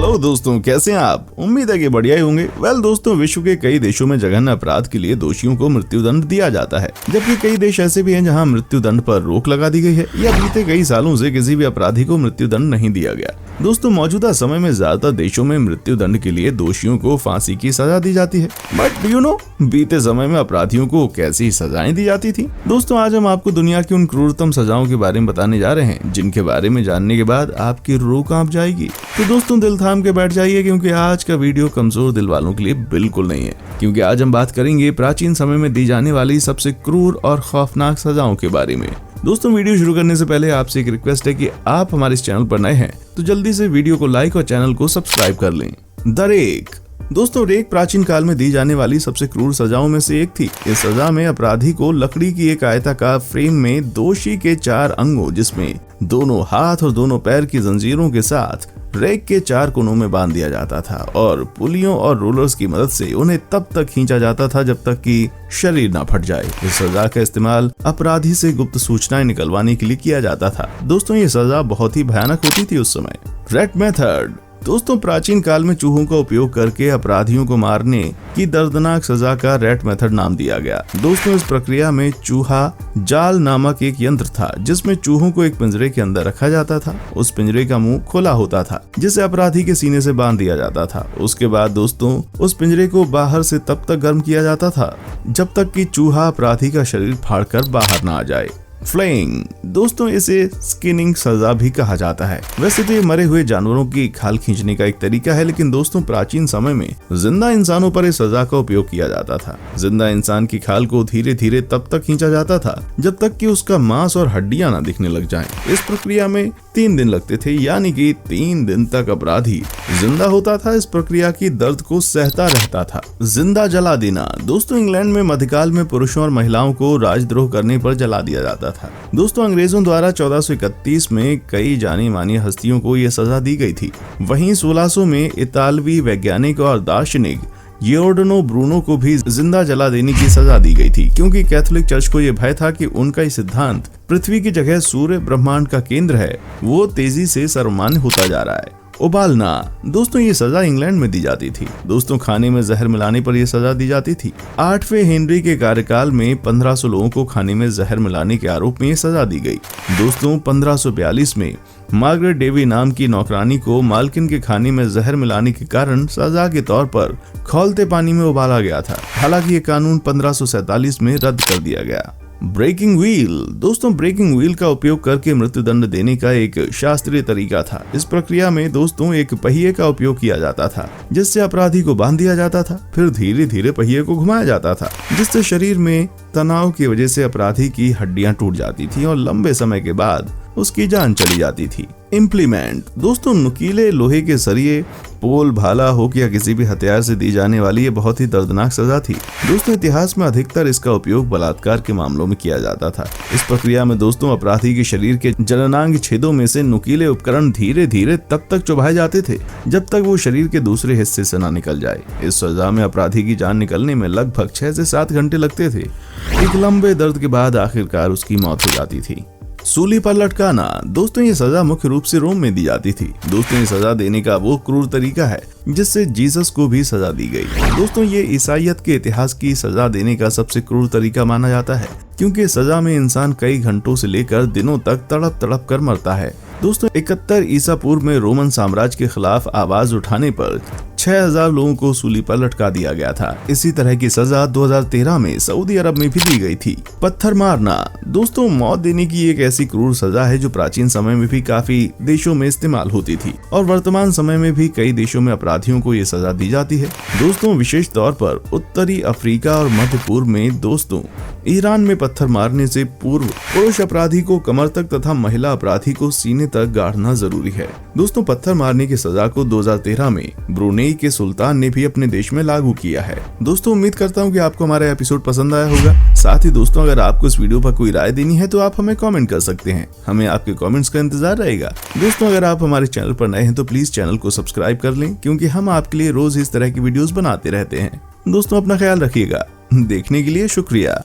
Hello दोस्तों, कैसे हैं आप? उम्मीद है कि बढ़िया ही होंगे। दोस्तों, विश्व के कई देशों में जघन्य अपराध के लिए दोषियों को मृत्युदंड दिया जाता है, जबकि कई देश ऐसे भी हैं जहां मृत्युदंड पर रोक लगा दी गई है या बीते कई सालों से किसी भी अपराधी को मृत्युदंड नहीं दिया गया। दोस्तों, मौजूदा समय में ज्यादातर देशों में मृत्युदंड के लिए दोषियों को फांसी की सजा दी जाती है। बट यू नो, बीते समय में अपराधियों को कैसी सजाएं दी जाती थी। दोस्तों, आज हम आपको दुनिया की उन क्रूरतम सजाओं के बारे में बताने जा रहे हैं जिनके बारे में जानने के बाद आपकी रूह कांप जाएगी। तो दोस्तों, दिल थाम के बैठ जाइए, क्योंकि आज का वीडियो कमजोर दिल वालों के लिए बिल्कुल नहीं है। क्योंकि आज हम बात करेंगे प्राचीन समय में दी जाने वाली सबसे क्रूर और खौफनाक सजाओं के बारे में। दोस्तों, वीडियो शुरू करने से पहले आपसे एक रिक्वेस्ट है कि आप हमारे इस चैनल पर नए हैं तो जल्दी से वीडियो को लाइक और चैनल को सब्सक्राइब कर लें। The rake. दोस्तों, रेक प्राचीन काल में दी जाने वाली सबसे क्रूर सजाओं में से एक थी। इस सजा में अपराधी को लकड़ी की एक आयताकार फ्रेम में दोषी के 4 अंगों, जिसमें दोनों हाथ और दोनों पैर की जंजीरों के साथ रेक के 4 कोनों में बांध दिया जाता था और पुलियों और रोलर्स की मदद से उन्हें तब तक खींचा जाता था जब तक कि शरीर न फट जाए। इस सजा का इस्तेमाल अपराधी से गुप्त सूचनाएं निकलवाने के लिए किया जाता था। दोस्तों, ये सजा बहुत ही भयानक होती थी उस समय। Rat method. दोस्तों, प्राचीन काल में चूहों का उपयोग करके अपराधियों को मारने की दर्दनाक सजा का रैट मेथड नाम दिया गया। दोस्तों, इस प्रक्रिया में चूहा जाल नामक एक यंत्र था जिसमें चूहों को एक पिंजरे के अंदर रखा जाता था। उस पिंजरे का मुंह खुला होता था जिसे अपराधी के सीने से बांध दिया जाता था। उसके बाद दोस्तों, उस पिंजरे को बाहर से तब तक गर्म किया जाता था जब तक कि चूहा अपराधी का शरीर फाड़कर बाहर न आ जाए। फ्लेइंग। दोस्तों, इसे स्किनिंग सजा भी कहा जाता है। वैसे तो ये मरे हुए जानवरों की खाल खींचने का एक तरीका है, लेकिन दोस्तों, प्राचीन समय में जिंदा इंसानों पर इस सजा का उपयोग किया जाता था। जिंदा इंसान की खाल को धीरे धीरे तब तक खींचा जाता था जब तक कि उसका मांस और हड्डियां न दिखने लग जाएं। इस प्रक्रिया में 3 दिन लगते थे, यानी कि 3 दिन तक अपराधी जिंदा होता था। इस प्रक्रिया की दर्द को सहता रहता था। जिंदा जला देना। दोस्तों, इंग्लैंड में मध्यकाल में पुरुषों और महिलाओं को राजद्रोह करने पर जला दिया जाता था। दोस्तों, अंग्रेजों द्वारा 1431 में कई जानी मानी हस्तियों को यह सजा दी गई थी। वहीं 1600 में इतालवी वैज्ञानिक और दार्शनिक जियोर्डानो ब्रूनो को भी जिंदा जला देने की सजा दी गई थी, क्योंकि कैथोलिक चर्च को यह भय था कि उनका ये सिद्धांत पृथ्वी की जगह सूर्य ब्रह्मांड का केंद्र है, वो तेजी से सर्वमान्य होता जा रहा है। उबालना। दोस्तों, ये सजा इंग्लैंड में दी जाती थी। दोस्तों, खाने में जहर मिलाने पर यह सजा दी जाती थी। 8वें हेनरी के कार्यकाल में 1500 लोगों को खाने में जहर मिलाने के आरोप में यह सजा दी गई। दोस्तों, 1542 में मार्गरेट डेवी नाम की नौकरानी को मालकिन के खाने में जहर मिलाने के कारण सजा के तौर पर खौलते पानी में उबाला गया था। हालांकि ये कानून 1547 में रद्द कर दिया गया। Breaking wheel. दोस्तों, ब्रेकिंग व्हील का उपयोग करके मृत्युदंड देने का एक शास्त्रीय तरीका था। इस प्रक्रिया में दोस्तों, एक पहिए का उपयोग किया जाता था जिससे अपराधी को बांध दिया जाता था। फिर धीरे धीरे पहिए को घुमाया जाता था, जिससे शरीर में तनाव की वजह से अपराधी की हड्डियां टूट जाती थी और लंबे समय के बाद उसकी जान चली जाती थी। इम्प्लीमेंट। दोस्तों, नुकीले लोहे के सरिये, पोल, भाला हो या किसी भी हथियार से दी जाने वाली ये बहुत ही दर्दनाक सजा थी। दोस्तों, इतिहास में अधिकतर इसका उपयोग बलात्कार के मामलों में किया जाता था। इस प्रक्रिया में दोस्तों, अपराधी के शरीर के जननांग छेदों में से नुकीले उपकरण धीरे धीरे तब तक चुभाए जाते थे जब तक वो शरीर के दूसरे हिस्से से न निकल जाए। इस सजा में अपराधी की जान निकलने में लगभग 6 से 7 घंटे लगते थे। एक लंबे दर्द के बाद आखिरकार उसकी मौत हो जाती थी। सूली पर लटकाना। दोस्तों, ये सजा मुख्य रूप से रोम में दी जाती थी। दोस्तों, ये सजा देने का वो क्रूर तरीका है जिससे जीसस को भी सजा दी गई। दोस्तों, ये ईसाइयत के इतिहास की सजा देने का सबसे क्रूर तरीका माना जाता है, क्योंकि सजा में इंसान कई घंटों से लेकर दिनों तक तड़प तड़प कर मरता है। दोस्तों, 71 ईसा पूर्व में रोमन साम्राज्य के खिलाफ आवाज उठाने पर 6000 लोगों को सूली पर लटका दिया गया था। इसी तरह की सजा 2013 में सऊदी अरब में भी दी गई थी। पत्थर मारना। दोस्तों, मौत देने की एक ऐसी क्रूर सजा है जो प्राचीन समय में भी काफी देशों में इस्तेमाल होती थी और वर्तमान समय में भी कई देशों में अपराधियों को ये सजा दी जाती है। दोस्तों, विशेष तौर पर उत्तरी अफ्रीका और मध्य पूर्व में दोस्तों, ईरान में पत्थर मारने से पूर्व पुरुष अपराधी को कमर तक तथा महिला अपराधी को सीने तक गाड़ना जरूरी है। दोस्तों, पत्थर मारने की सजा को 2013 में ब्रुनेई के सुल्तान ने भी अपने देश में लागू किया है। दोस्तों, उम्मीद करता हूँ कि आपको हमारा एपिसोड पसंद आया होगा। साथ ही दोस्तों, अगर आपको इस वीडियो पर कोई राय देनी है तो आप हमें कमेंट कर सकते हैं। हमें आपके कमेंट्स का इंतजार रहेगा। दोस्तों, अगर आप हमारे चैनल पर नए हैं तो प्लीज चैनल को सब्सक्राइब कर लें, क्योंकि हम आपके लिए रोज इस तरह की वीडियोस बनाते रहते हैं। दोस्तों, अपना ख्याल रखिएगा। देखने के लिए शुक्रिया।